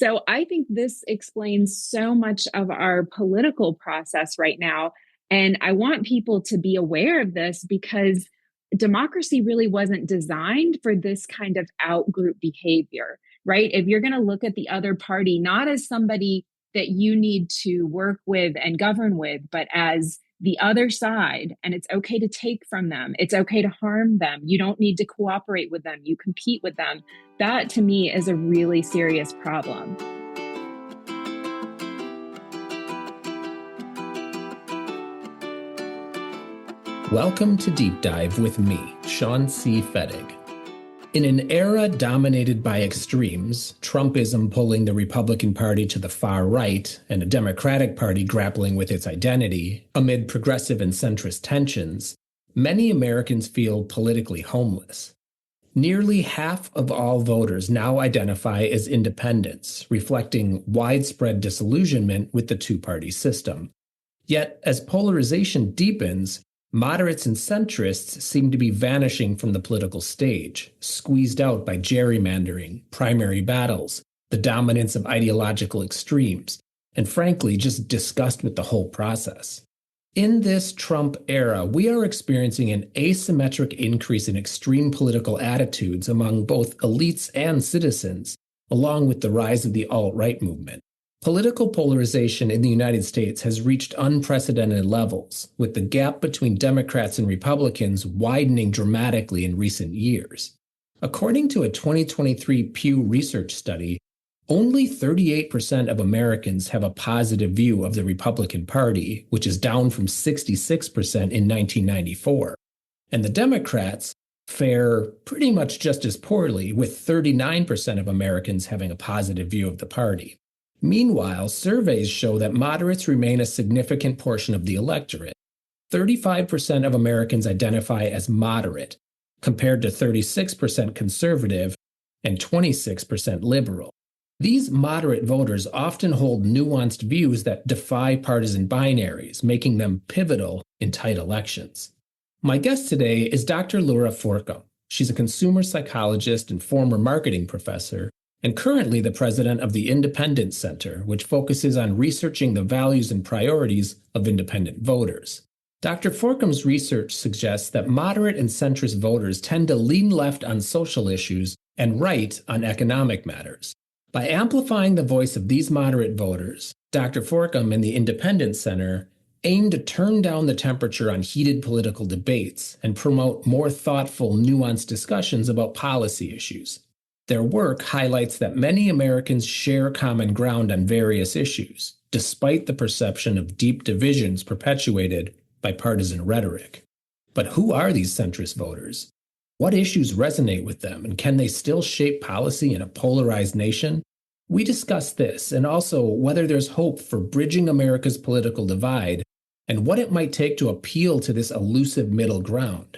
So I think this explains so much of our political process right now. And I want people to be aware of this because democracy really wasn't designed for this kind of outgroup behavior, right? If you're going to look at the other party, not as somebody that you need to work with and govern with, but as the other side, and it's okay to take from them. It's okay to harm them. You don't need to cooperate with them. You compete with them. That to me is a really serious problem. Welcome to Deep Dive with me, Sean C. Fettig. In an era dominated by extremes, Trumpism pulling the Republican Party to the far right and a Democratic Party grappling with its identity, amid progressive and centrist tensions, many Americans feel politically homeless. Nearly half of all voters now identify as independents, reflecting widespread disillusionment with the two-party system. Yet, as polarization deepens, moderates and centrists seem to be vanishing from the political stage, squeezed out by gerrymandering, primary battles, the dominance of ideological extremes, and frankly, just disgust with the whole process. In this Trump era, we are experiencing an asymmetric increase in extreme political attitudes among both elites and citizens, along with the rise of the alt-right movement. Political polarization in the United States has reached unprecedented levels, with the gap between Democrats and Republicans widening dramatically in recent years. According to a 2023 Pew Research study, only 38% of Americans have a positive view of the Republican Party, which is down from 66% in 1994. And the Democrats fare pretty much just as poorly, with 39% of Americans having a positive view of the party. Meanwhile, surveys show that moderates remain a significant portion of the electorate. 35% of Americans identify as moderate, compared to 36% conservative and 26% liberal. These moderate voters often hold nuanced views that defy partisan binaries, making them pivotal in tight elections. My guest today is Dr. Lura Forcum. She's a consumer psychologist and former marketing professor, and currently the president of the Independent Center, which focuses on researching the values and priorities of independent voters. Dr. Forcum's research suggests that moderate and centrist voters tend to lean left on social issues and right on economic matters. By amplifying the voice of these moderate voters, Dr. Forcum and the Independent Center aim to turn down the temperature on heated political debates and promote more thoughtful, nuanced discussions about policy issues. Their work highlights that many Americans share common ground on various issues, despite the perception of deep divisions perpetuated by partisan rhetoric. But who are these centrist voters? What issues resonate with them, and can they still shape policy in a polarized nation? We discuss this, and also whether there's hope for bridging America's political divide, and what it might take to appeal to this elusive middle ground.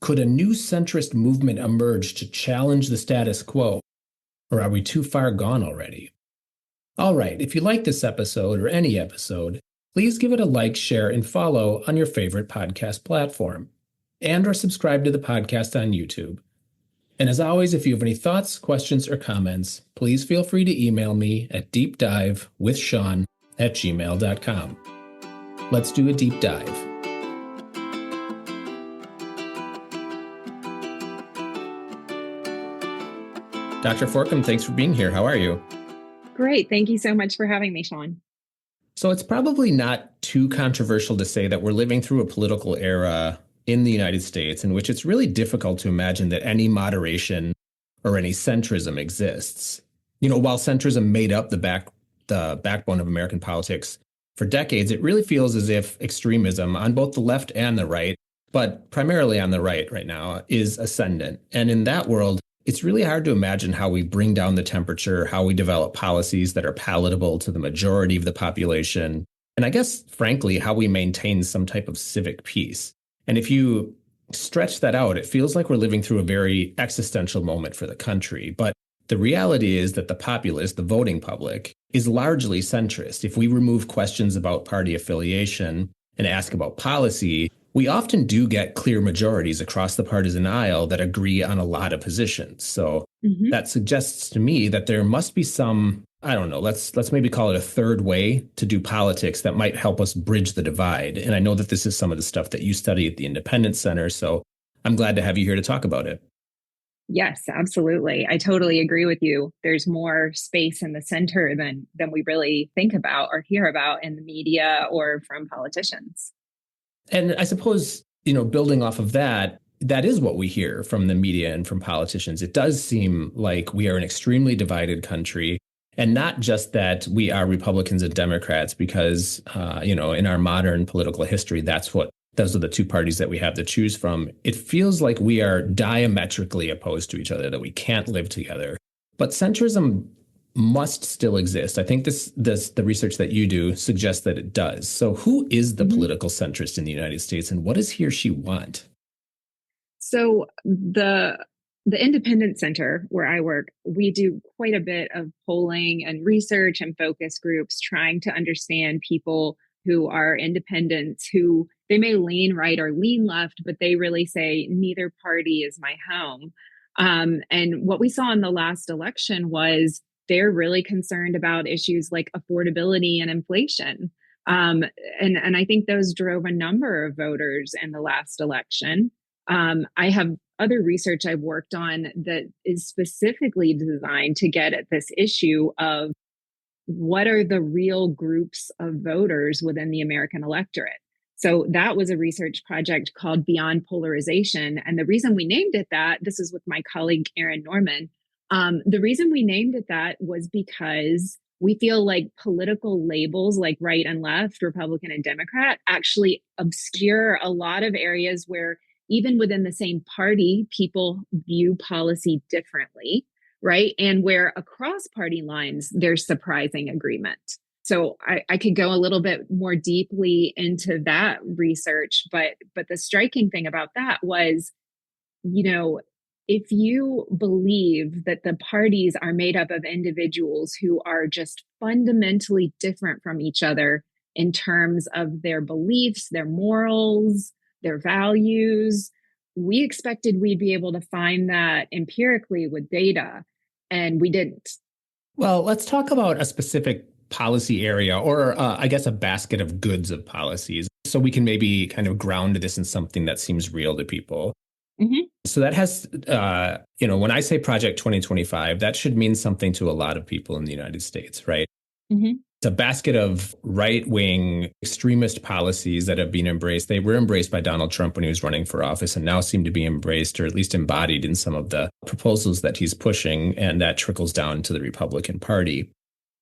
Could a new centrist movement emerge to challenge the status quo? Or are we too far gone already? All right, if you like this episode or any episode, please give it a like, share, and follow on your favorite podcast platform, and or subscribe to the podcast on YouTube. And as always, if you have any thoughts, questions, or comments, please feel free to email me at deepdivewithsean@gmail.com. Let's do a deep dive. Dr. Forcum, thanks for being here. How are you? Great. Thank you so much for having me, Sean. So it's probably not too controversial to say that we're living through a political era in the United States in which it's really difficult to imagine that any moderation or any centrism exists. You know, while centrism made up the backbone of American politics for decades, it really feels as if extremism on both the left and the right, but primarily on the right now, is ascendant. And in that world, it's really hard to imagine how we bring down the temperature, how we develop policies that are palatable to the majority of the population, and I guess, frankly, how we maintain some type of civic peace. And if you stretch that out, it feels like we're living through a very existential moment for the country. But the reality is that the populace, the voting public, is largely centrist. If we remove questions about party affiliation and ask about policy, we often do get clear majorities across the partisan aisle that agree on a lot of positions. So that suggests to me that there must be some I don't know, let's maybe call it a third way to do politics that might help us bridge the divide. And I know that this is some of the stuff that you study at the Independence Center, so I'm glad to have you here to talk about it. Yes, absolutely. I totally agree with you. There's more space in the center than we really think about or hear about in the media or from politicians. And I suppose, building off of that, that is what we hear from the media and from politicians. It does seem like we are an extremely divided country. And not just that we are Republicans and Democrats, because, in our modern political history, those are the two parties that we have to choose from. It feels like we are diametrically opposed to each other, that we can't live together. But centrism must still exist. I think the research that you do suggests that it does. So who is the political centrist in the United States, and what does he or she want? So the Independent Center where I work, we do quite a bit of polling and research and focus groups trying to understand people who are independents, who they may lean right or lean left, but they really say neither party is my home. And what we saw in the last election was they're really concerned about issues like affordability and inflation. Um, and I think those drove a number of voters in the last election. I have other research I've worked on that is specifically designed to get at this issue of what are the real groups of voters within the American electorate. So that was a research project called Beyond Polarization. And the reason we named it that, this is with my colleague, Erin Norman, the reason we named it that was because we feel like political labels like right and left, Republican and Democrat, actually obscure a lot of areas where even within the same party, people view policy differently, right? And where across party lines, there's surprising agreement. So I could go a little bit more deeply into that research, but the striking thing about that was, if you believe that the parties are made up of individuals who are just fundamentally different from each other in terms of their beliefs, their morals, their values, we expected we'd be able to find that empirically with data, and we didn't. Well, let's talk about a specific policy area, or I guess a basket of goods of policies, so we can maybe kind of ground this in something that seems real to people. Mm-hmm. So that has, when I say Project 2025, that should mean something to a lot of people in the United States, right? Mm-hmm. It's a basket of right-wing extremist policies that have been embraced. They were embraced by Donald Trump when he was running for office, and now seem to be embraced or at least embodied in some of the proposals that he's pushing, and that trickles down to the Republican Party.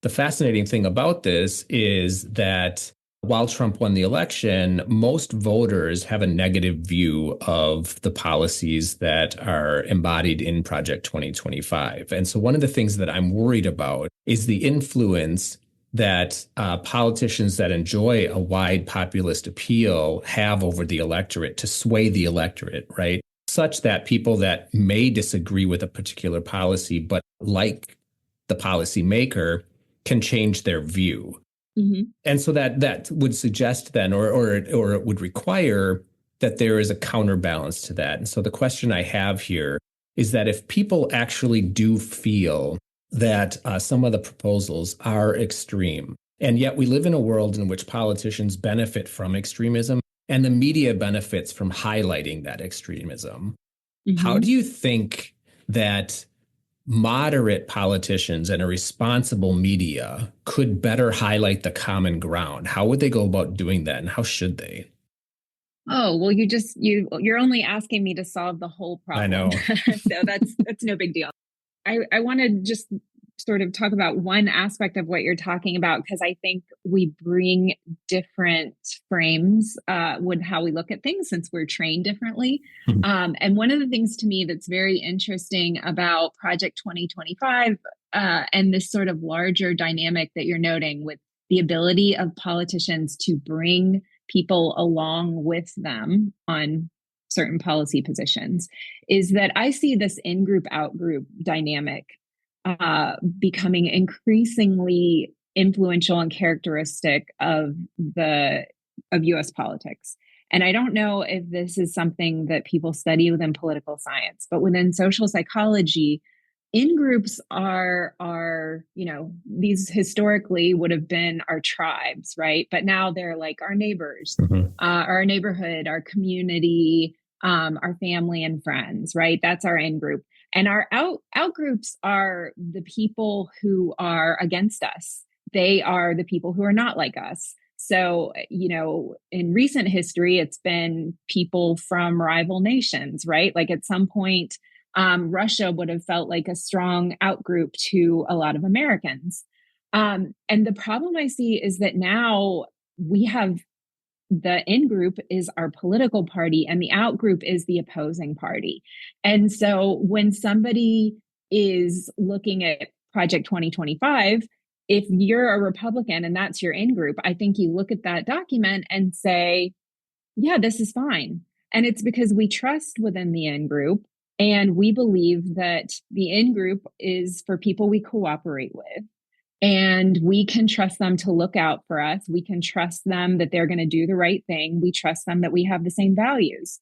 The fascinating thing about this is that while Trump won the election, most voters have a negative view of the policies that are embodied in Project 2025. And so one of the things that I'm worried about is the influence that politicians that enjoy a wide populist appeal have over the electorate to sway the electorate, right? Such that people that may disagree with a particular policy, but like the policymaker, can change their view. Mm-hmm. And so that would suggest then, or it would require that there is a counterbalance to that. And so the question I have here is that if people actually do feel that some of the proposals are extreme, and yet we live in a world in which politicians benefit from extremism and the media benefits from highlighting that extremism, mm-hmm. How do you think that moderate politicians and a responsible media could better highlight the common ground? How would they go about doing that, and how should they? Oh, well, you're only asking me to solve the whole problem. I know. So that's no big deal. I want to just sort of talk about one aspect of what you're talking about, because I think we bring different frames with how we look at things since we're trained differently. Mm-hmm. And one of the things to me that's very interesting about Project 2025 and this sort of larger dynamic that you're noting with the ability of politicians to bring people along with them on certain policy positions is that I see this in-group, out-group dynamic becoming increasingly influential and characteristic of U.S. politics. And I don't know if this is something that people study within political science, but within social psychology, in groups are, these historically would have been our tribes, right? But now they're like our neighbors, our neighborhood, our community, our family and friends, right? That's our in group. And our out groups are the people who are against us. They are the people who are not like us. So, in recent history, it's been people from rival nations, right? Like at some point, Russia would have felt like a strong outgroup to a lot of Americans. And the problem I see is that now we have the in group is our political party and the out group is the opposing party. And so when somebody is looking at Project 2025, if you're a Republican and that's your in group, I think you look at that document and say, yeah, this is fine. And it's because we trust within the in group and we believe that the in group is for people we cooperate with. And we can trust them to look out for us. We can trust them that they're going to do the right thing. We trust them that we have the same values.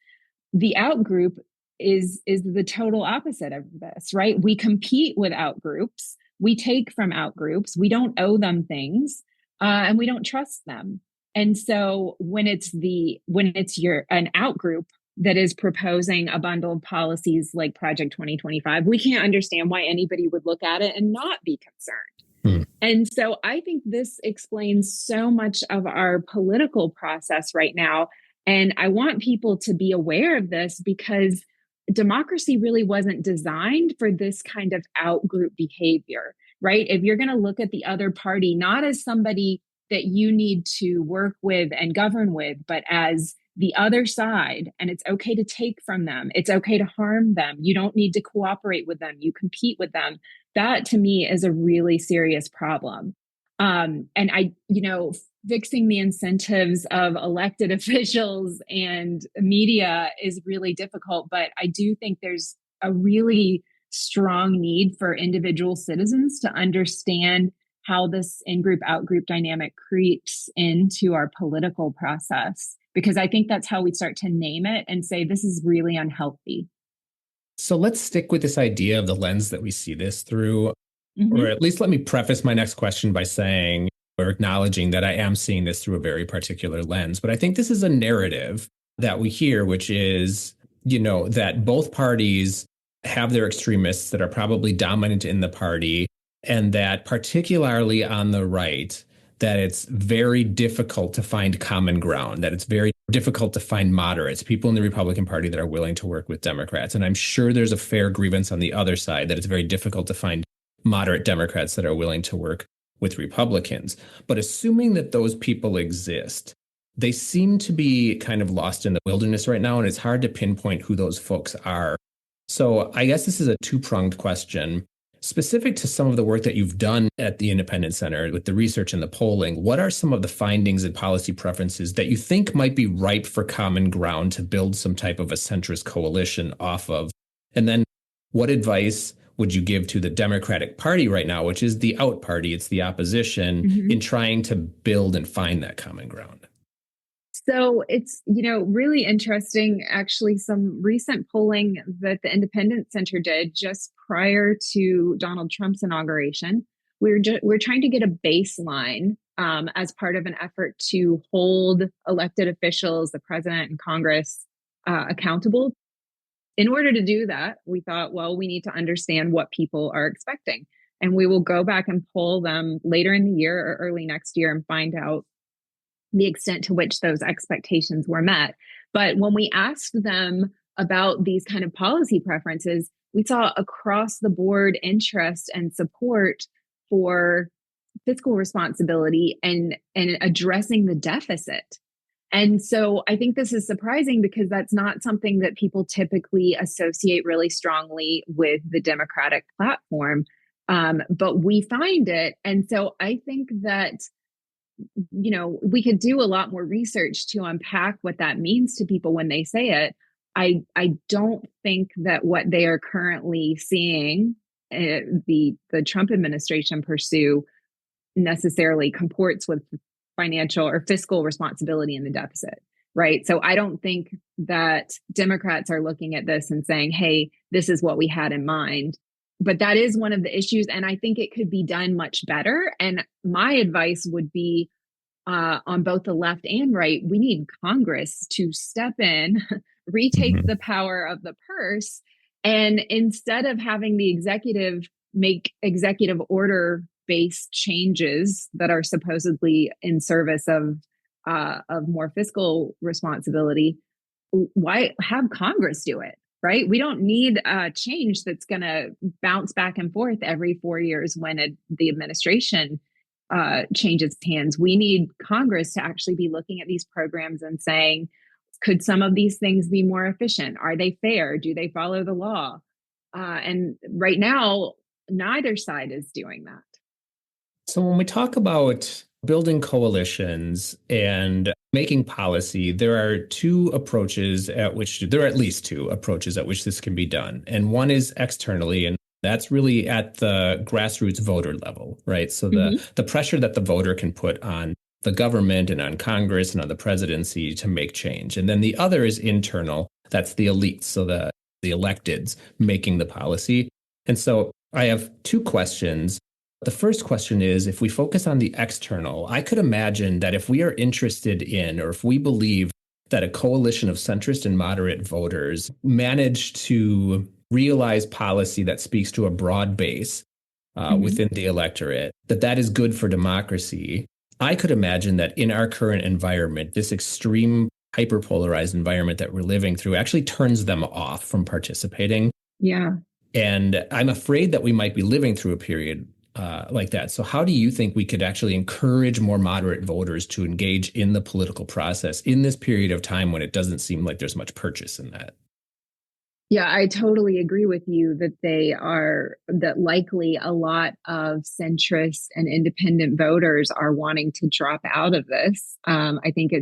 The out group is the total opposite of this, right? We compete with out groups. We take from out groups. We don't owe them things, and we don't trust them. And so when it's an out group that is proposing a bundle of policies like Project 2025, we can't understand why anybody would look at it and not be concerned. And so I think this explains so much of our political process right now. And I want people to be aware of this because democracy really wasn't designed for this kind of out-group behavior, right? If you're going to look at the other party, not as somebody that you need to work with and govern with, but as the other side, and it's okay to take from them. It's okay to harm them. You don't need to cooperate with them. You compete with them. That to me is a really serious problem. Fixing the incentives of elected officials and media is really difficult, but I do think there's a really strong need for individual citizens to understand how this in-group, out-group dynamic creeps into our political process, because I think that's how we start to name it and say, this is really unhealthy. So let's stick with this idea of the lens that we see this through, or at least let me preface my next question by saying, or acknowledging that I am seeing this through a very particular lens. But I think this is a narrative that we hear, which is, that both parties have their extremists that are probably dominant in the party, and that particularly on the right, that it's very difficult to find common ground, that it's very difficult to find moderates, people in the Republican Party that are willing to work with Democrats. And I'm sure there's a fair grievance on the other side that it's very difficult to find moderate Democrats that are willing to work with Republicans. But assuming that those people exist, they seem to be kind of lost in the wilderness right now, and it's hard to pinpoint who those folks are. So I guess this is a two-pronged question. Specific to some of the work that you've done at the Independent Center with the research and the polling, what are some of the findings and policy preferences that you think might be ripe for common ground to build some type of a centrist coalition off of? And then what advice would you give to the Democratic Party right now, which is the out party, it's the opposition, in trying to build and find that common ground? So it's, really interesting, actually, some recent polling that the Independent Center did just prior to Donald Trump's inauguration. We're trying to get a baseline as part of an effort to hold elected officials, the president and Congress, accountable. In order to do that, we thought, well, we need to understand what people are expecting. And we will go back and poll them later in the year or early next year and find out the extent to which those expectations were met. But when we asked them about these kind of policy preferences, we saw across the board interest and support for fiscal responsibility and addressing the deficit. And so I think this is surprising because that's not something that people typically associate really strongly with the Democratic platform. But we find it. And so I think that we could do a lot more research to unpack what that means to people when they say it. I don't think that what they are currently seeing the Trump administration pursue necessarily comports with financial or fiscal responsibility in the deficit, right? So I don't think that Democrats are looking at this and saying, hey, this is what we had in mind. but that is one of the issues. And I think it could be done much better. And my advice would be on both the left and right, we need Congress to step in, retake the power of the purse. And instead of having the executive make executive order based changes that are supposedly in service of more fiscal responsibility, why have Congress do it? Right? We don't need a change that's going to bounce back and forth every 4 years when the administration changes hands. We need Congress to actually be looking at these programs and saying, could some of these things be more efficient? Are they fair? Do they follow the law? And right now, neither side is doing that. So when we talk about building coalitions and making policy, there are at least two approaches at which this can be done. And one is externally, and that's really at the grassroots voter level, right? So the pressure that the voter can put on the government and on Congress and on the presidency to make change. And then the other is internal. That's the elites, so the electeds making the policy. And so I have two questions. The first question is, if we focus on the external, I could imagine that if we are interested in, or if we believe that a coalition of centrist and moderate voters manage to realize policy that speaks to a broad base within the electorate, that is good for democracy. I could imagine that in our current environment, this extreme hyperpolarized environment that we're living through actually turns them off from participating. Yeah. And I'm afraid that we might be living through a period like that. So how do you think we could actually encourage more moderate voters to engage in the political process in this period of time when it doesn't seem like there's much purchase in that? Yeah, I totally agree with you that likely a lot of centrist and independent voters are wanting to drop out of this. I think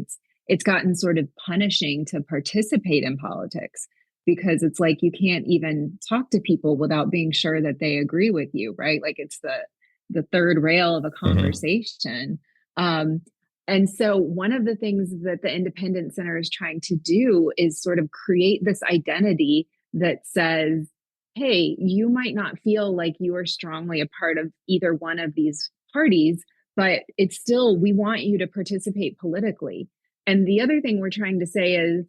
it's gotten sort of punishing to participate in politics, because it's like you can't even talk to people without being sure that they agree with you, right? Like it's the third rail of a conversation. And so one of the things that the Independent Center is trying to do is sort of create this identity that says, hey, you might not feel like you are strongly a part of either one of these parties, but it's still, we want you to participate politically. And the other thing we're trying to say is,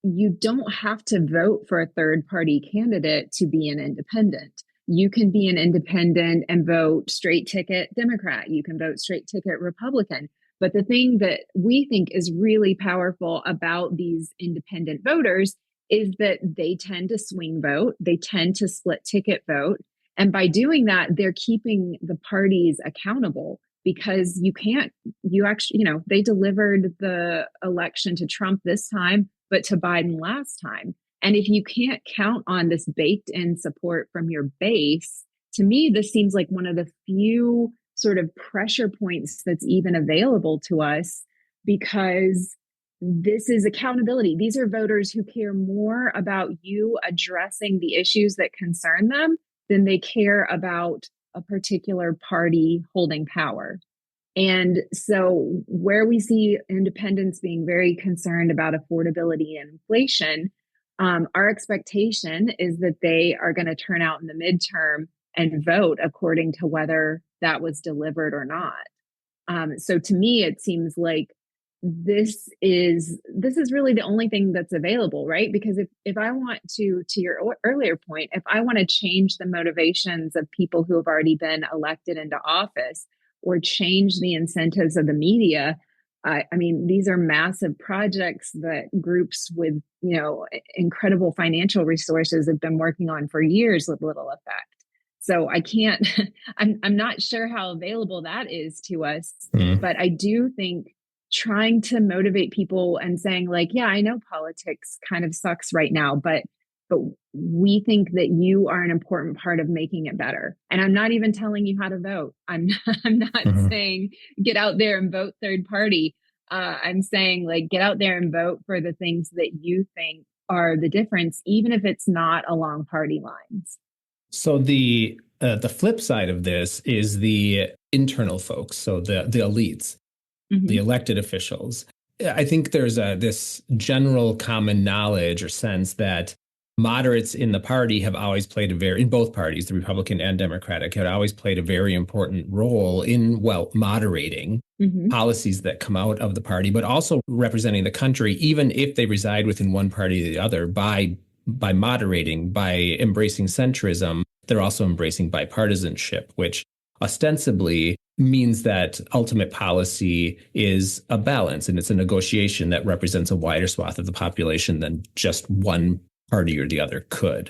you don't have to vote for a third party candidate to be an independent. You can be an independent and vote straight ticket Democrat. You can vote straight ticket Republican. But the thing that we think is really powerful about these independent voters is that they tend to swing vote. They tend to split ticket vote. And by doing that, they're keeping the parties accountable, because they delivered the election to Trump this time, but to Biden last time. And if you can't count on this baked in support from your base, to me, this seems like one of the few sort of pressure points that's even available to us, because this is accountability. These are voters who care more about you addressing the issues that concern them than they care about a particular party holding power. And so where we see independents being very concerned about affordability and inflation, our expectation is that they are going to turn out in the midterm and vote according to whether that was delivered or not. So to me, it seems like this is really the only thing that's available, right? Because if I want to your earlier point, if I want to change the motivations of people who have already been elected into office, or change the incentives of the media, I mean, these are massive projects that groups with, incredible financial resources have been working on for years with little effect. So I can't, I'm not sure how available that is to us, but I do think trying to motivate people and saying like, yeah, I know politics kind of sucks right now, but we think that you are an important part of making it better. And I'm not even telling you how to vote. I'm not saying get out there and vote third party. I'm saying like get out there and vote for the things that you think are the difference, even if it's not along party lines. So the flip side of this is the internal folks, so the elites, the elected officials. I think there's this general common knowledge or sense that moderates in the party have always played in both parties, the Republican and Democratic, had always played a very important role in, well, moderating policies that come out of the party, but also representing the country, even if they reside within one party or the other, by moderating, by embracing centrism. They're also embracing bipartisanship, which ostensibly means that ultimate policy is a balance and it's a negotiation that represents a wider swath of the population than just one party or the other could.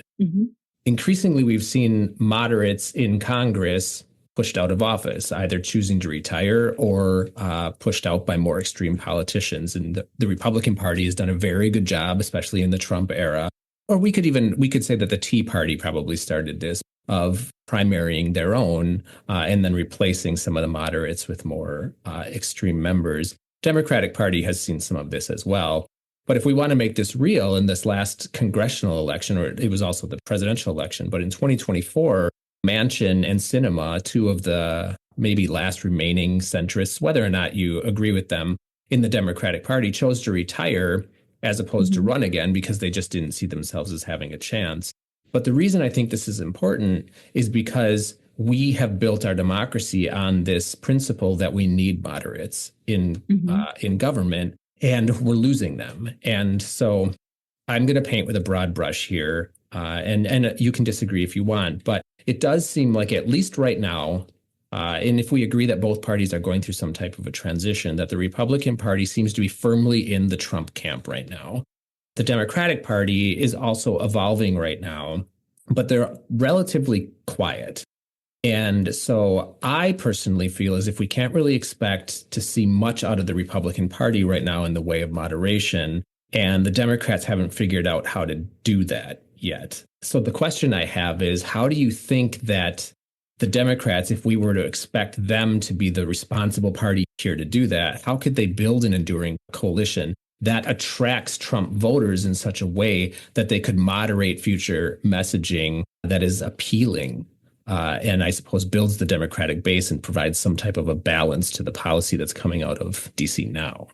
Increasingly, we've seen moderates in Congress pushed out of office, either choosing to retire or pushed out by more extreme politicians. And the Republican Party has done a very good job, especially in the Trump era. Or we could say that the Tea Party probably started this, of primarying their own and then replacing some of the moderates with more extreme members. Democratic Party has seen some of this as well. But if we want to make this real, in this last congressional election, or it was also the presidential election, but in 2024, Manchin and Sinema, two of the maybe last remaining centrists, whether or not you agree with them in the Democratic Party, chose to retire as opposed to run again because they just didn't see themselves as having a chance. But the reason I think this is important is because we have built our democracy on this principle that we need moderates in government, and we're losing them. And so I'm going to paint with a broad brush here, and you can disagree if you want, but it does seem like, at least right now, and if we agree that both parties are going through some type of a transition, that the Republican Party seems to be firmly in the Trump camp right now. The Democratic Party is also evolving right now, but they're relatively quiet. And so I personally feel as if we can't really expect to see much out of the Republican Party right now in the way of moderation, and the Democrats haven't figured out how to do that yet. So the question I have is, how do you think that the Democrats, if we were to expect them to be the responsible party here to do that, how could they build an enduring coalition that attracts Trump voters in such a way that they could moderate future messaging that is appealing and I suppose builds the Democratic base and provides some type of a balance to the policy that's coming out of DC now?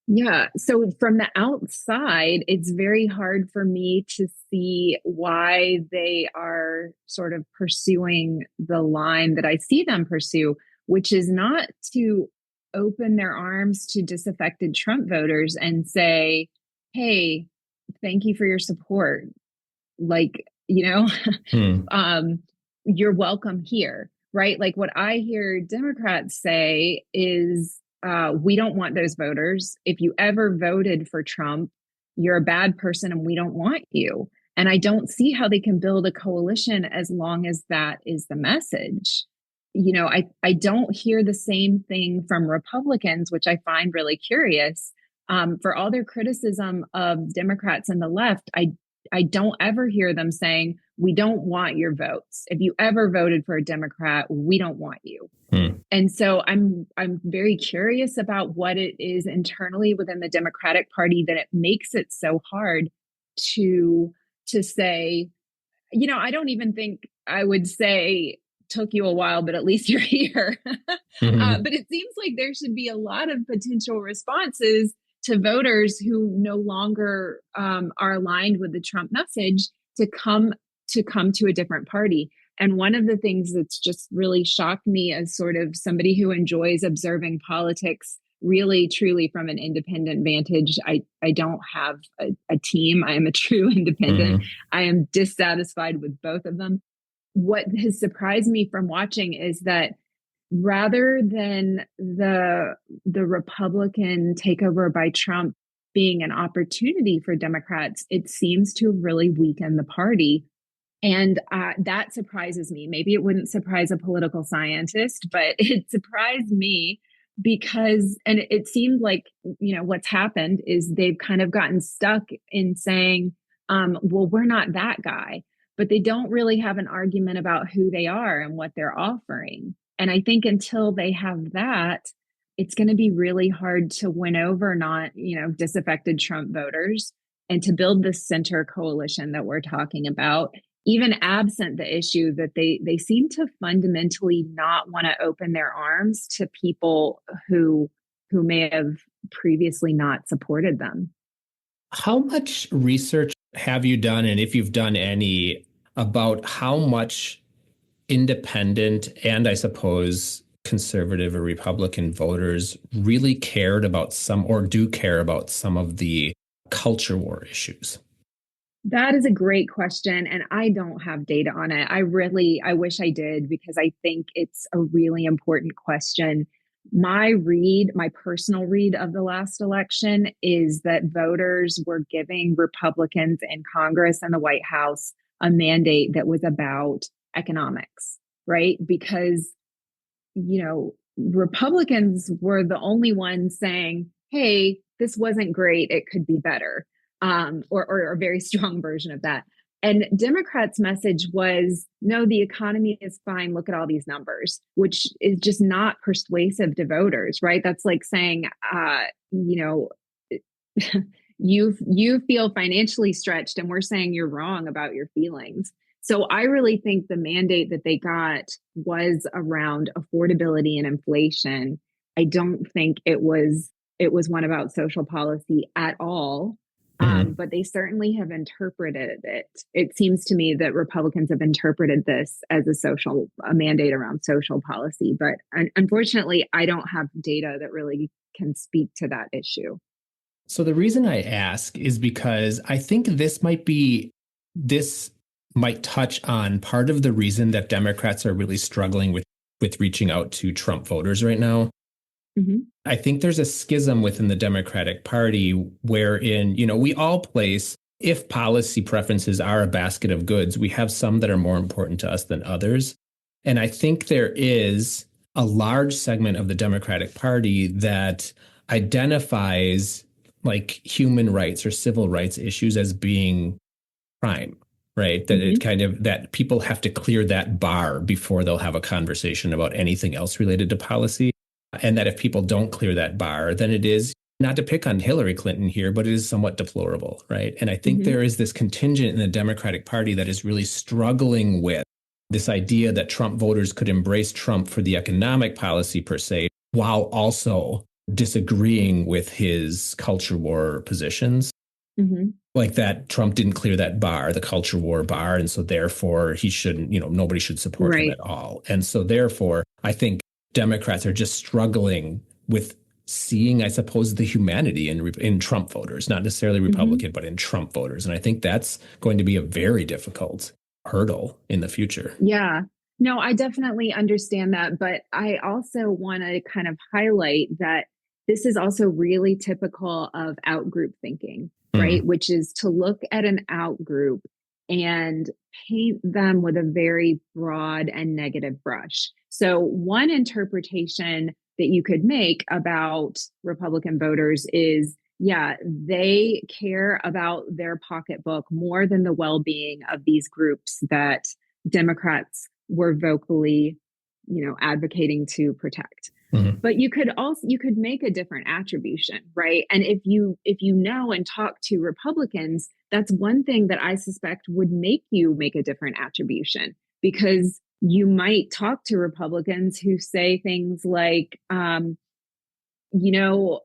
Yeah. So from the outside, it's very hard for me to see why they are sort of pursuing the line that I see them pursue, which is not to open their arms to disaffected Trump voters and say, hey, thank you for your support. Like, you're welcome here, right? Like what I hear Democrats say is, we don't want those voters. If you ever voted for Trump, you're a bad person and we don't want you. And I don't see how they can build a coalition as long as that is the message. I don't hear the same thing from Republicans, which I find really curious. For all their criticism of Democrats and the left, I don't ever hear them saying, we don't want your votes. If you ever voted for a Democrat, we don't want you. And so I'm very curious about what it is internally within the Democratic Party that it makes it so hard to say, I don't even think I would say took you a while, but at least you're here. But it seems like there should be a lot of potential responses to voters who no longer are aligned with the Trump message to come to a different party. And one of the things that's just really shocked me as sort of somebody who enjoys observing politics really, truly from an independent vantage, I don't have a team. I am a true independent. I am dissatisfied with both of them. What has surprised me from watching is that rather than the Republican takeover by Trump being an opportunity for Democrats, it seems to really weaken the party. And that surprises me. Maybe it wouldn't surprise a political scientist, but it surprised me because, and it seemed like, what's happened is they've kind of gotten stuck in saying, well, we're not that guy, but they don't really have an argument about who they are and what they're offering. And I think until they have that, it's going to be really hard to win over disaffected Trump voters and to build this center coalition that we're talking about, even absent the issue that they seem to fundamentally not want to open their arms to people who may have previously not supported them. How much research have you done, and if you've done any, about how much independent and I suppose conservative or Republican voters really cared about some or do care about some of the culture war issues? That is a great question. And I don't have data on it. I wish I did because I think it's a really important question. My personal read of the last election is that voters were giving Republicans in Congress and the White House a mandate that was about economics, right? Because Republicans were the only ones saying, hey, this wasn't great. It could be better, or a very strong version of that. And Democrats' message was, no, the economy is fine. Look at all these numbers, which is just not persuasive to voters, right? That's like saying, you feel financially stretched and we're saying you're wrong about your feelings. So I really think the mandate that they got was around affordability and inflation. I don't think it was one about social policy at all. But they certainly have interpreted it. It seems to me that Republicans have interpreted this as a mandate around social policy. But unfortunately, I don't have data that really can speak to that issue. So the reason I ask is because I think this might touch on part of the reason that Democrats are really struggling with reaching out to Trump voters right now. Mm-hmm. I think there's a schism within the Democratic Party wherein, we all place, if policy preferences are a basket of goods, we have some that are more important to us than others. And I think there is a large segment of the Democratic Party that identifies like human rights or civil rights issues as being prime, right? That Mm-hmm. it kind of that people have to clear that bar before they'll have a conversation about anything else related to policy. And that if people don't clear that bar, then it is, not to pick on Hillary Clinton here, but it is somewhat deplorable, right? And I think Mm-hmm. there is this contingent in the Democratic Party that is really struggling with this idea that Trump voters could embrace Trump for the economic policy per se, while also disagreeing with his culture war positions. Mm-hmm. Like that Trump didn't clear that bar, the culture war bar. And so therefore he shouldn't, nobody should support him Right. at all. And so therefore, I think Democrats are just struggling with seeing, I suppose, the humanity in Trump voters, not necessarily Mm-hmm. Republican, but in Trump voters. And I think that's going to be a very difficult hurdle in the future. Yeah. No, I definitely understand that. But I also want to kind of highlight that this is also really typical of outgroup thinking, right? Mm. Which is to look at an outgroup and paint them with a very broad and negative brush. So, one interpretation that you could make about Republican voters is, yeah, they care about their pocketbook more than the well being of these groups that Democrats were vocally, advocating to protect. Mm. But you could make a different attribution, right? And if you know and talk to Republicans, that's one thing that I suspect would make you make a different attribution, because you might talk to Republicans who say things like, you know,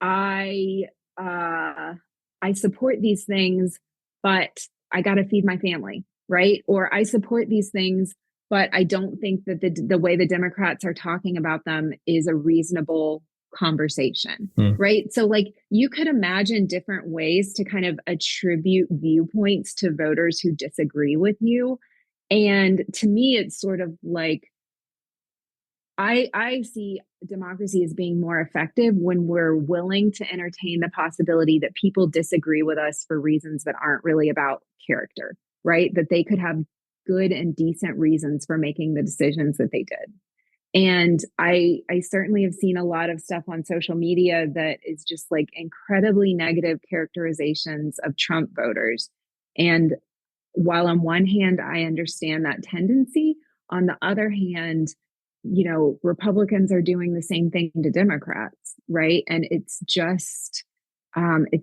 I I support these things, but I got to feed my family, right? Or I support these things, but I don't think that the way the Democrats are talking about them is a reasonable conversation, Mm. right? So like you could imagine different ways to kind of attribute viewpoints to voters who disagree with you. And to me, it's sort of like I see democracy as being more effective when we're willing to entertain the possibility that people disagree with us for reasons that aren't really about character, right? That they could have good and decent reasons for making the decisions that they did. And I certainly have seen a lot of stuff on social media that is just like incredibly negative characterizations of Trump voters. And while on one hand, I understand that tendency, on the other hand, Republicans are doing the same thing to Democrats, right? And it's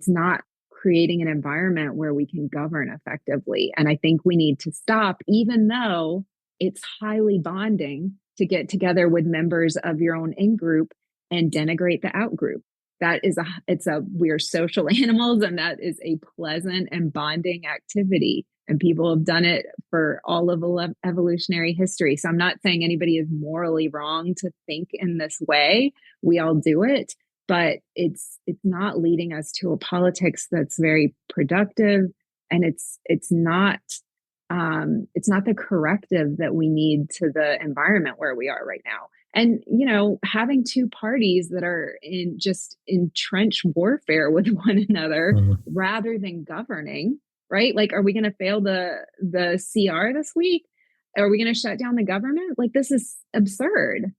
not creating an environment where we can govern effectively. And I think we need to stop, even though it's highly bonding to get together with members of your own in group and denigrate the out group. we're social animals, and that is a pleasant and bonding activity. And people have done it for all of evolutionary history. So I'm not saying anybody is morally wrong to think in this way. We all do it, but it's not leading us to a politics that's very productive, and it's not the corrective that we need to the environment where we are right now. And, having two parties that are in trench warfare with one another rather than governing, right? Like, are we going to fail the CR this week? Are we going to shut down the government? Like, this is absurd.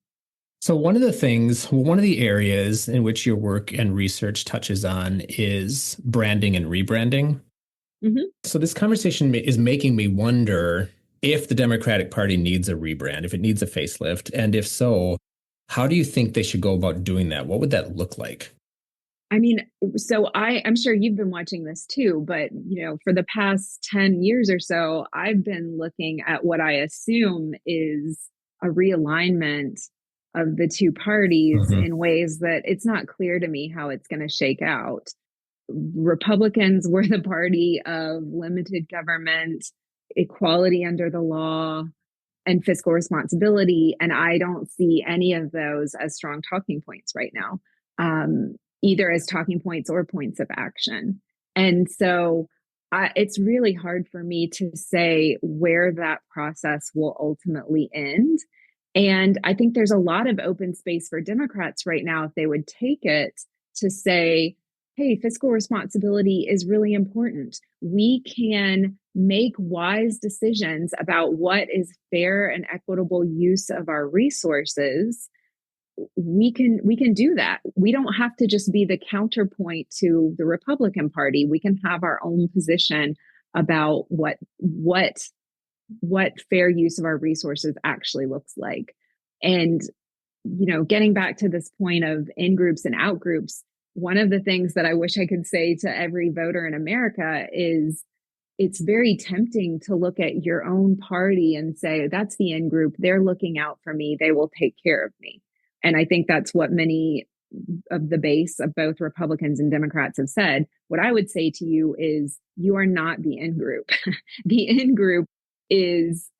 So one of the areas in which your work and research touches on is branding and rebranding. Mm-hmm. So this conversation is making me wonder if the Democratic Party needs a rebrand, if it needs a facelift, and if so, how do you think they should go about doing that? What would that look like? I mean, so I'm sure you've been watching this too, but for the past 10 years or so, I've been looking at what I assume is a realignment of the two parties in ways that it's not clear to me how it's going to shake out. Republicans were the party of limited government, equality under the law, and fiscal responsibility. And I don't see any of those as strong talking points right now, either as talking points or points of action. And so it's really hard for me to say where that process will ultimately end. And I think there's a lot of open space for Democrats right now if they would take it to say, hey, fiscal responsibility is really important. We can make wise decisions about what is fair and equitable use of our resources. We can do that. We don't have to just be the counterpoint to the Republican Party. We can have our own position about what fair use of our resources actually looks like. And getting back to this point of in groups and out groups, one of the things that I wish I could say to every voter in America is it's very tempting to look at your own party and say, that's the in group. They're looking out for me. They will take care of me. And I think that's what many of the base of both Republicans and Democrats have said. What I would say to you is you are not the in group. The in group is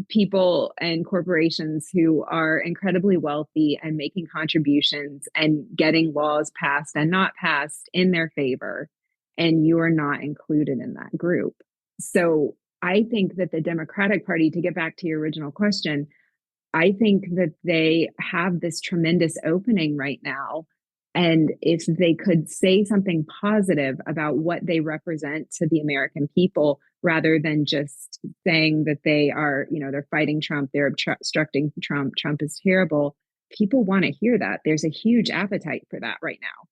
people and corporations who are incredibly wealthy and making contributions and getting laws passed and not passed in their favor. And you are not included in that group. So I think that the Democratic Party, to get back to your original question, I think that they have this tremendous opening right now. And if they could say something positive about what they represent to the American people, rather than just saying that they are, they're fighting Trump, they're obstructing Trump, Trump is terrible. People want to hear that. There's a huge appetite for that right now.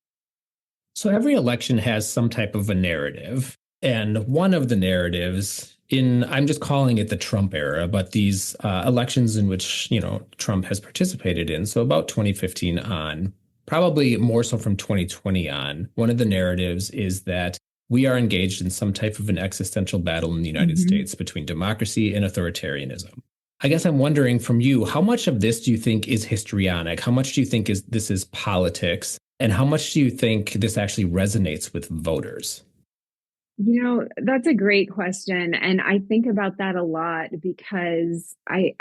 So every election has some type of a narrative. And one of the narratives I'm just calling it the Trump era, but these elections in which, Trump has participated in. So about 2015 on, probably more so from 2020 on, one of the narratives is that we are engaged in some type of an existential battle in the United States between democracy and authoritarianism. I guess I'm wondering from you, how much of this do you think is histrionic? How much do you think this is politics? And how much do you think this actually resonates with voters? That's a great question. And I think about that a lot because I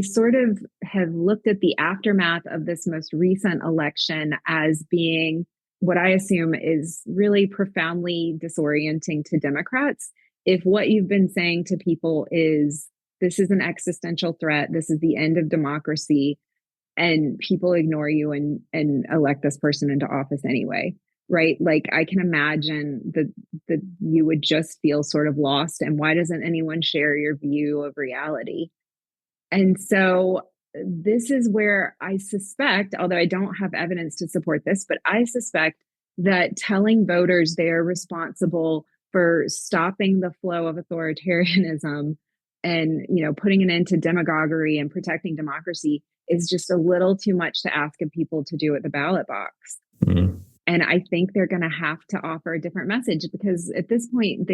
sort of have looked at the aftermath of this most recent election as being what I assume is really profoundly disorienting to Democrats. If what you've been saying to people is, this is an existential threat, this is the end of democracy, and people ignore you and elect this person into office anyway, right? Like, I can imagine that you would just feel sort of lost. And why doesn't anyone share your view of reality? And so this is where I suspect, although I don't have evidence to support this, but I suspect that telling voters they're responsible for stopping the flow of authoritarianism and, putting an end to demagoguery and protecting democracy is just a little too much to ask of people to do at the ballot box. Mm-hmm. And I think they're going to have to offer a different message because at this point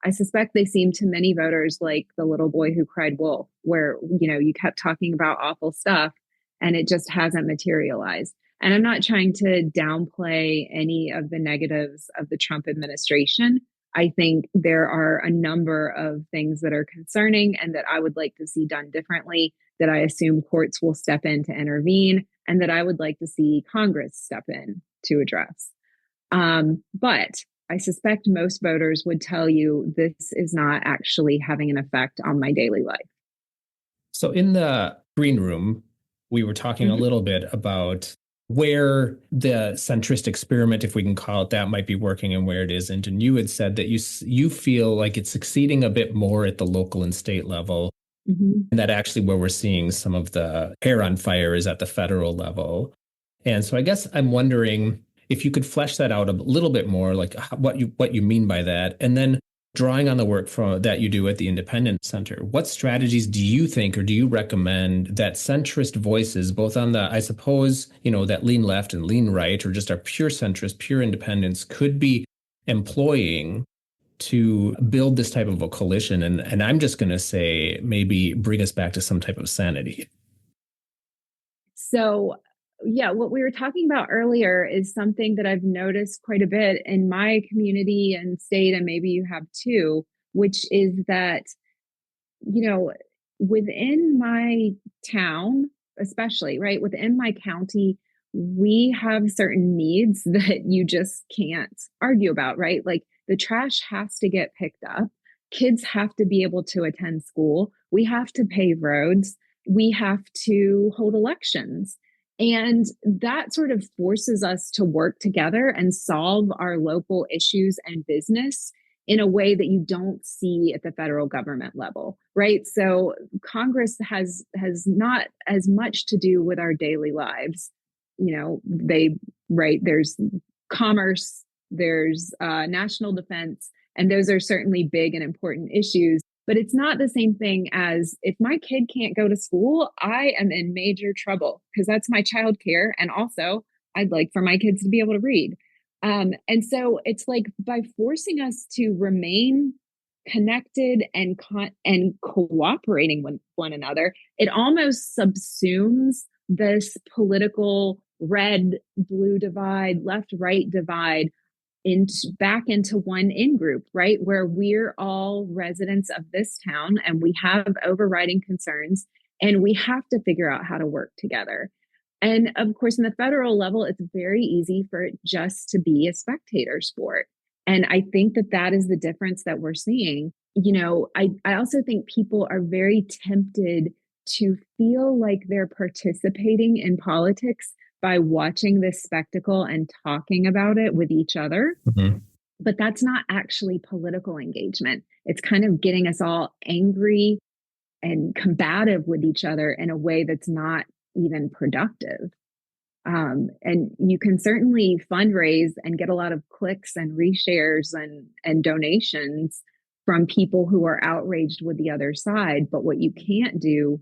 I suspect they seem to many voters like the little boy who cried wolf, where, you kept talking about awful stuff and it just hasn't materialized. And I'm not trying to downplay any of the negatives of the Trump administration. I think there are a number of things that are concerning and that I would like to see done differently, that I assume courts will step in to intervene, and that I would like to see Congress step in to address. But I suspect most voters would tell you this is not actually having an effect on my daily life. So in the green room, we were talking a little bit about where the centrist experiment, if we can call it that, might be working and where it isn't. And you had said that you feel like it's succeeding a bit more at the local and state level, and that actually where we're seeing some of the hair on fire is at the federal level. And so I guess I'm wondering if you could flesh that out a little bit more, like what you mean by that, and then drawing on the work that you do at the Independent Center, what strategies do you think or do you recommend that centrist voices, both on the, I suppose, that lean left and lean right, or just our pure centrist, pure independents, could be employing to build this type of a coalition? And I'm just going to say maybe bring us back to some type of sanity. So, yeah, what we were talking about earlier is something that I've noticed quite a bit in my community and state, and maybe you have too, which is that, within my town, especially, right, within my county, we have certain needs that you just can't argue about, right? Like the trash has to get picked up, kids have to be able to attend school, we have to pave roads, we have to hold elections. And that sort of forces us to work together and solve our local issues and business in a way that you don't see at the federal government level, right? So Congress has not as much to do with our daily lives. There's commerce, there's national defense, and those are certainly big and important issues. But it's not the same thing as if my kid can't go to school, I am in major trouble because that's my childcare. And also, I'd like for my kids to be able to read. And so it's like by forcing us to remain connected and cooperating with one another, it almost subsumes this political red blue divide, left right divide back into one in-group, right? Where we're all residents of this town and we have overriding concerns and we have to figure out how to work together. And of course, in the federal level, it's very easy for it just to be a spectator sport. And I think that is the difference that we're seeing. I also think people are very tempted to feel like they're participating in politics by watching this spectacle and talking about it with each other. Mm-hmm. But that's not actually political engagement. It's kind of getting us all angry and combative with each other in a way that's not even productive. And you can certainly fundraise and get a lot of clicks and reshares and donations from people who are outraged with the other side. But what you can't do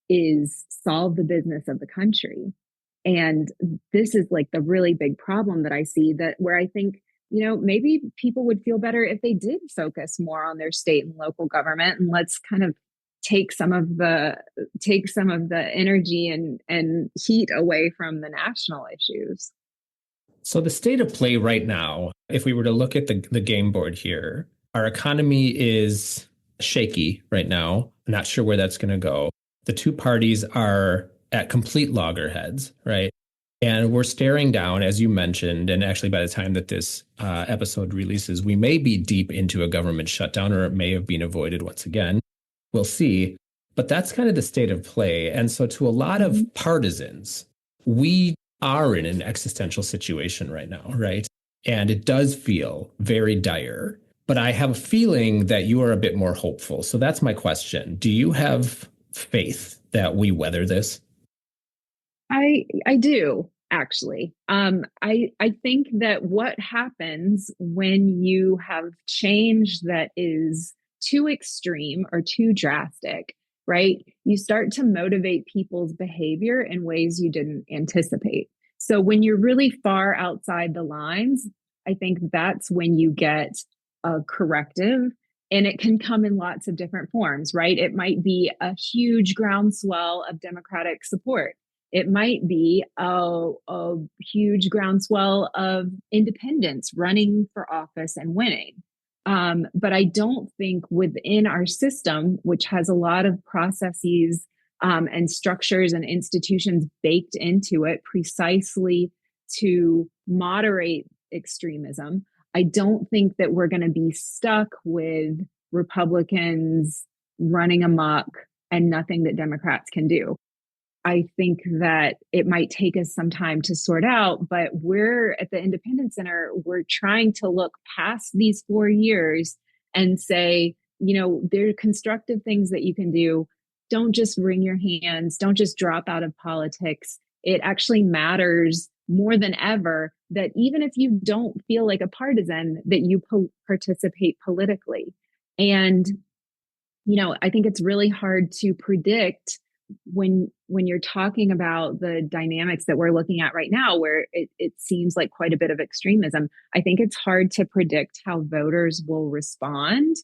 is solve the business of the country. And this is like the really big problem that I see, that where I think, maybe people would feel better if they did focus more on their state and local government, and let's kind of take some of the energy and heat away from the national issues. So the state of play right now, if we were to look at the game board here, our economy is shaky right now. I'm not sure where that's going to go. The two parties are at complete loggerheads, right? And we're staring down, as you mentioned, and actually by the time that this episode releases, we may be deep into a government shutdown, or it may have been avoided once again. We'll see. But that's kind of the state of play. And so to a lot of partisans, we are in an existential situation right now, right? And it does feel very dire. But I have a feeling that you are a bit more hopeful. So that's my question. Do you have faith that we weather this? I do, actually. I think that what happens when you have change that is too extreme or too drastic, right? You start to motivate people's behavior in ways you didn't anticipate. So when you're really far outside the lines, I think that's when you get a corrective. And it can come in lots of different forms, right? It might be a huge groundswell of Democratic support. It might be a huge groundswell of independents running for office and winning. But I don't think within our system, which has a lot of processes and structures and institutions baked into it precisely to moderate extremism, I don't think that we're going to be stuck with Republicans running amok and nothing that Democrats can do. I think that it might take us some time to sort out, but we're at the Independence Center, we're trying to look past these 4 years and say, there are constructive things that you can do. Don't just wring your hands. Don't just drop out of politics. It actually matters more than ever that even if you don't feel like a partisan, that you participate politically. And, I think it's really hard to predict when you're talking about the dynamics that we're looking at right now, where it seems like quite a bit of extremism. I think it's hard to predict how voters will respond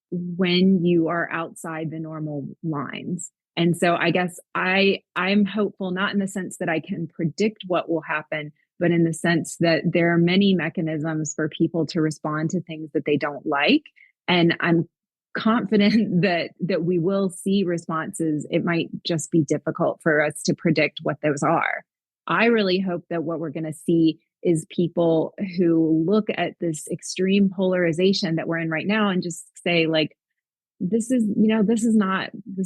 when you are outside the normal lines. And so I guess I'm hopeful, not in the sense that I can predict what will happen, but in the sense that there are many mechanisms for people to respond to things that they don't like. And I'm confident that we will see responses. It might just be difficult for us to predict what those are. I really hope that what we're going to see is people who look at this extreme polarization that we're in right now and just say, like, this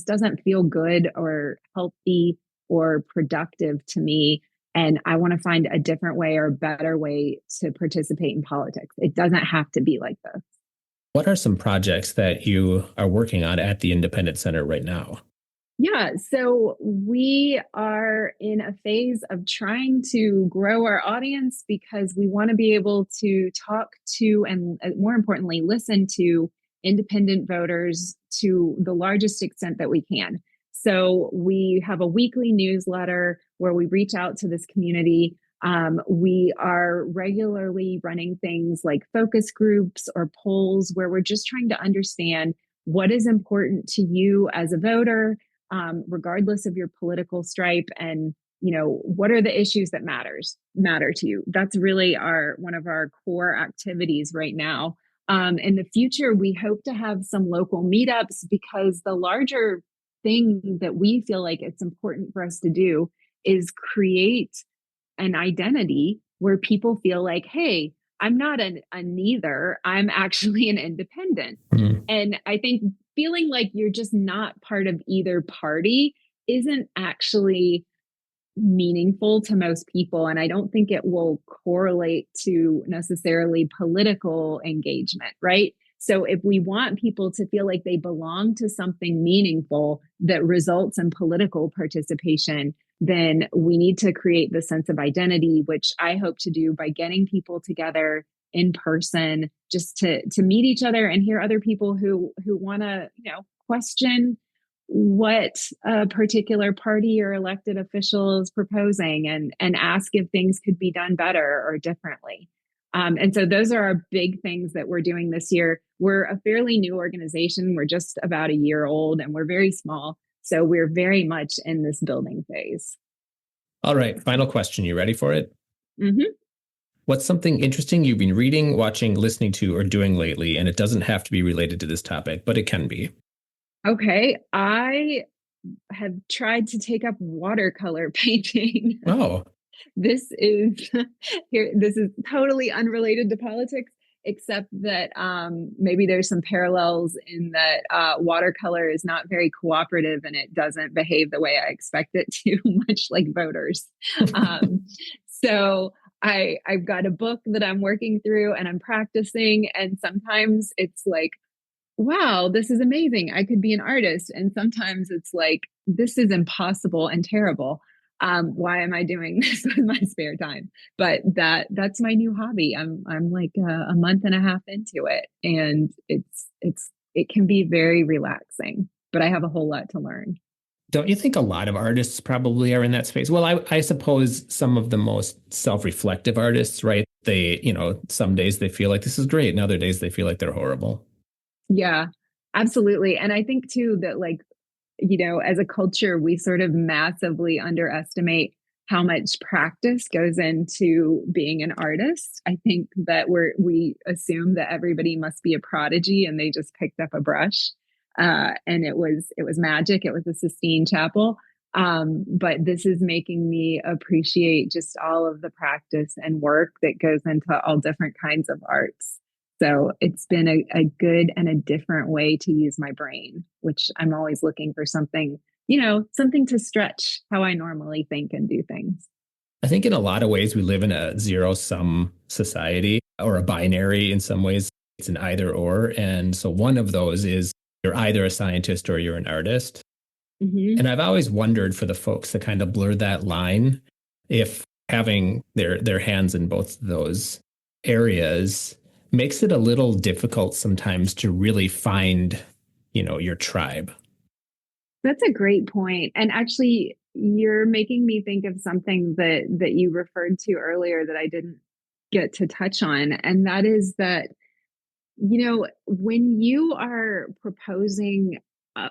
doesn't feel good or healthy or productive to me. And I want to find a different way or a better way to participate in politics. It doesn't have to be like this. What are some projects that you are working on at the Independence Center right now? Yeah, so we are in a phase of trying to grow our audience because we want to be able to talk to and, more importantly, listen to independent voters to the largest extent that we can. So we have a weekly newsletter where we reach out to this community. We are regularly running things like focus groups or polls where we're just trying to understand what is important to you as a voter, regardless of your political stripe, and what are the issues that matter to you. That's really one of our core activities right now. In the future, we hope to have some local meetups, because the larger thing that we feel like it's important for us to do is create an identity where people feel like, hey, I'm not a neither, I'm actually an independent. Mm-hmm. And I think feeling like you're just not part of either party isn't actually meaningful to most people. And I don't think it will correlate to necessarily political engagement, right? So if we want people to feel like they belong to something meaningful that results in political participation, then we need to create the sense of identity, which I hope to do by getting people together in person, just to meet each other and hear other people who want to, question what a particular party or elected official is proposing, and ask if things could be done better or differently. And so those are our big things that we're doing this year. We're a fairly new organization. We're just about a year old and we're very small. So we're very much in this building phase. All right. Final question. You ready for it? Mm-hmm. What's something interesting you've been reading, watching, listening to, or doing lately? And it doesn't have to be related to this topic, but it can be. Okay. I have tried to take up watercolor painting. Oh. This is totally unrelated to politics, except that maybe there's some parallels in that watercolor is not very cooperative and it doesn't behave the way I expect it to, much like voters. So I've got a book that I'm working through and I'm practicing, and sometimes it's like, wow, this is amazing, I could be an artist. And sometimes it's like, this is impossible and terrible. Why am I doing this with my spare time? But that's my new hobby. I'm like a month and a half into it, and it can be very relaxing, but I have a whole lot to learn. Don't you think a lot of artists probably are in that space? Well, I suppose some of the most self-reflective artists, right? They, some days they feel like this is great, and other days they feel like they're horrible. Yeah, absolutely. And I think too that, like, as a culture, we sort of massively underestimate how much practice goes into being an artist. I think that we assume that everybody must be a prodigy and they just picked up a brush, and it was magic. It was the Sistine Chapel. But this is making me appreciate just all of the practice and work that goes into all different kinds of arts. So it's been a good and a different way to use my brain, which I'm always looking for something, something to stretch how I normally think and do things. I think in a lot of ways we live in a zero-sum society, or a binary in some ways. It's an either or. And so one of those is you're either a scientist or you're an artist. Mm-hmm. And I've always wondered for the folks that kind of blur that line, if having their hands in both those areas makes it a little difficult sometimes to really find, your tribe. That's a great point. And actually, you're making me think of something that you referred to earlier that I didn't get to touch on. And that is that, when you are proposing,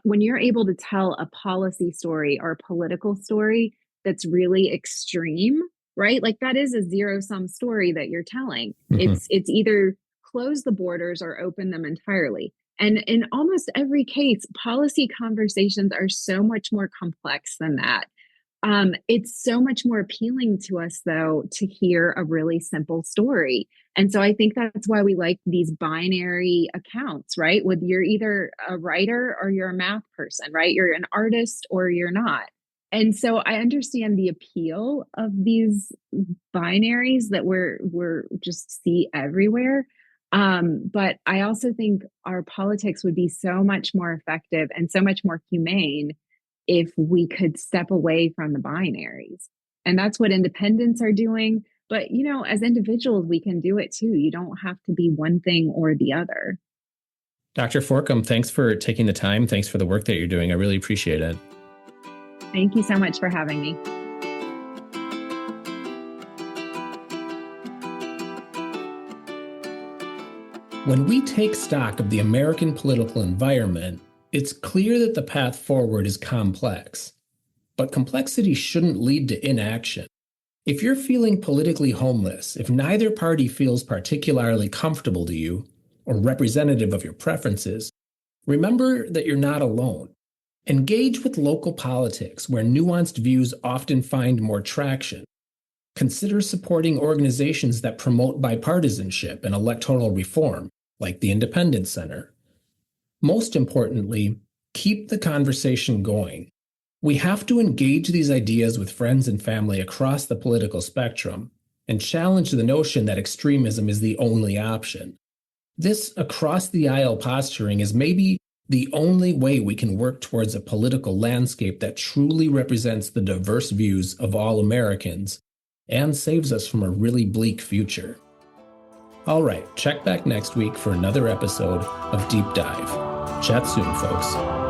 when you're able to tell a policy story or a political story that's really extreme, right? Like that is a zero sum story that you're telling. Mm-hmm. It's either close the borders or open them entirely. And in almost every case, policy conversations are so much more complex than that. It's so much more appealing to us, though, to hear a really simple story. And so I think that's why we like these binary accounts, right? With you're either a writer or you're a math person, right? You're an artist or you're not. And so I understand the appeal of these binaries that we're just see everywhere. But I also think our politics would be so much more effective and so much more humane if we could step away from the binaries. And that's what independents are doing. But, as individuals, we can do it too. You don't have to be one thing or the other. Dr. Forcum, thanks for taking the time. Thanks for the work that you're doing. I really appreciate it. Thank you so much for having me. When we take stock of the American political environment, it's clear that the path forward is complex. But complexity shouldn't lead to inaction. If you're feeling politically homeless, if neither party feels particularly comfortable to you or representative of your preferences, remember that you're not alone. Engage with local politics, where nuanced views often find more traction. Consider supporting organizations that promote bipartisanship and electoral reform, like the Independence Center. Most importantly, keep the conversation going. We have to engage these ideas with friends and family across the political spectrum and challenge the notion that extremism is the only option. This across-the-aisle posturing is maybe the only way we can work towards a political landscape that truly represents the diverse views of all Americans and saves us from a really bleak future. All right, check back next week for another episode of Deep Dive. Chat soon, folks.